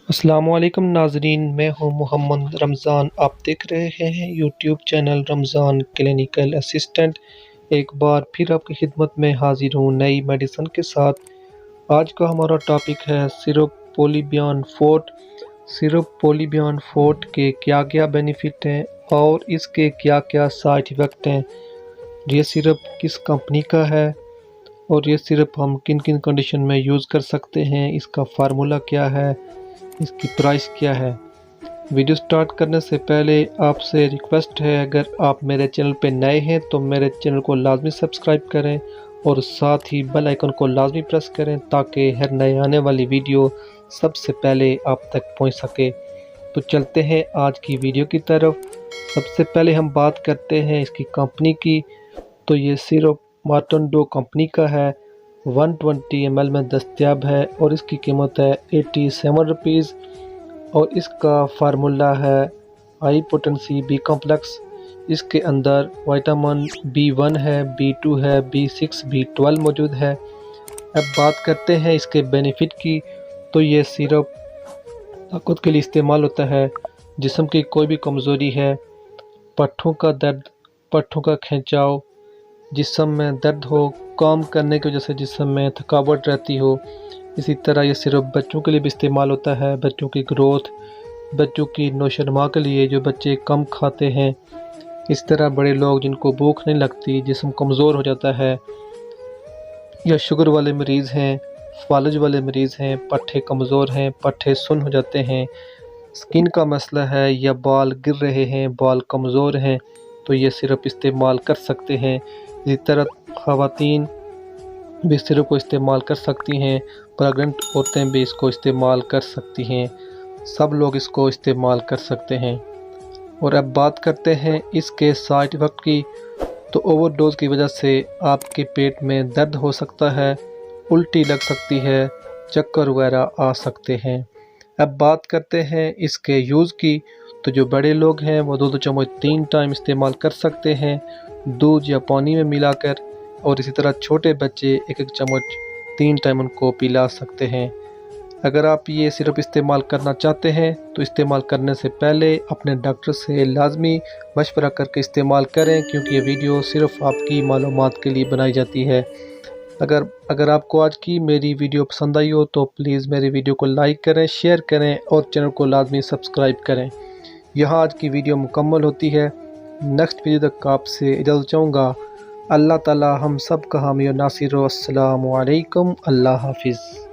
السلام علیکم ناظرین، میں ہوں محمد رمضان۔ آپ دیکھ رہے ہیں یوٹیوب چینل رمضان کلینیکل اسسٹنٹ۔ ایک بار پھر آپ کی خدمت میں حاضر ہوں نئی میڈیسن کے ساتھ۔ آج کا ہمارا ٹاپک ہے سرپ پولیبیان فورٹ۔ سرپ پولیبیان فورٹ کے کیا کیا بینیفٹ ہیں اور اس کے کیا کیا سائڈ ایفیکٹ ہیں، یہ سرپ کس کمپنی کا ہے اور یہ سرپ ہم کن کن کنڈیشن میں یوز کر سکتے ہیں، اس کا فارمولا کیا ہے، اس کی پرائس کیا ہے۔ ویڈیو سٹارٹ کرنے سے پہلے آپ سے ریکویسٹ ہے، اگر آپ میرے چینل پہ نئے ہیں تو میرے چینل کو لازمی سبسکرائب کریں اور ساتھ ہی بیل آئیکن کو لازمی پریس کریں تاکہ ہر نئے آنے والی ویڈیو سب سے پہلے آپ تک پہنچ سکے۔ تو چلتے ہیں آج کی ویڈیو کی طرف۔ سب سے پہلے ہم بات کرتے ہیں اس کی کمپنی کی۔ تو یہ سرپ مارٹن ڈو کمپنی کا ہے، 120 ml میں دستیاب ہے اور اس کی قیمت ہے 87 روپیز، اور اس کا فارمولا ہے ہائی پوٹنسی بی کمپلیکس۔ اس کے اندر وائٹامن B1 ہے، B2 ہے، B6 B12 موجود ہے۔ اب بات کرتے ہیں اس کے بینیفٹ کی۔ تو یہ سرپ طاقت کے لیے استعمال ہوتا ہے، جسم کی کوئی بھی کمزوری ہے، پٹھوں کا درد، پٹھوں کا کھینچاؤ، جسم میں درد ہو، کام کرنے کی وجہ سے جسم میں تھکاوٹ رہتی ہو۔ اسی طرح یہ سرپ بچوں کے لیے بھی استعمال ہوتا ہے، بچوں کی گروتھ، بچوں کی نوش و نما کے لیے جو بچے کم کھاتے ہیں۔ اس طرح بڑے لوگ جن کو بھوک نہیں لگتی، جسم کمزور ہو جاتا ہے، یا شوگر والے مریض ہیں، فالج والے مریض ہیں، پٹھے کمزور ہیں، پٹھے سن ہو جاتے ہیں، سکن کا مسئلہ ہے یا بال گر رہے ہیں، بال کمزور ہیں، تو یہ سرپ استعمال کر سکتے ہیں۔ اسی طرح خواتین بھی اس سرپ کو استعمال کر سکتی ہیں، پریگننٹ عورتیں بھی اس کو استعمال کر سکتی ہیں، سب لوگ اس کو استعمال کر سکتے ہیں۔ اور اب بات کرتے ہیں اس کے سائڈ ایفیکٹ کی۔ تو اوور ڈوز کی وجہ سے آپ کے پیٹ میں درد ہو سکتا ہے، الٹی لگ سکتی ہے، چکر وغیرہ آ سکتے ہیں۔ اب بات کرتے ہیں اس کے یوز کی۔ تو جو بڑے لوگ ہیں وہ 2 چمچ 3 ٹائم استعمال کر سکتے ہیں، دودھ یا پانی میں ملا کر، اور اسی طرح چھوٹے بچے 1 چمچ 3 ٹائم ان کو پلا سکتے ہیں۔ اگر آپ یہ سرپ استعمال کرنا چاہتے ہیں تو استعمال کرنے سے پہلے اپنے ڈاکٹر سے لازمی مشورہ کر کے استعمال کریں، کیونکہ یہ ویڈیو صرف آپ کی معلومات کے لیے بنائی جاتی ہے۔ اگر آپ کو آج کی میری ویڈیو پسند آئی ہو تو پلیز میری ویڈیو کو لائک کریں، شیئر کریں اور چینل کو لازمی سبسکرائب کریں۔ یہاں آج کی ویڈیو مکمل ہوتی ہے۔ نیکسٹ ویڈیو تک آپ سے اجازت چاہوں گا۔ اللہ تعالی ہم سب کا حامی و ناصر ہو۔ السلام علیکم، اللہ حافظ۔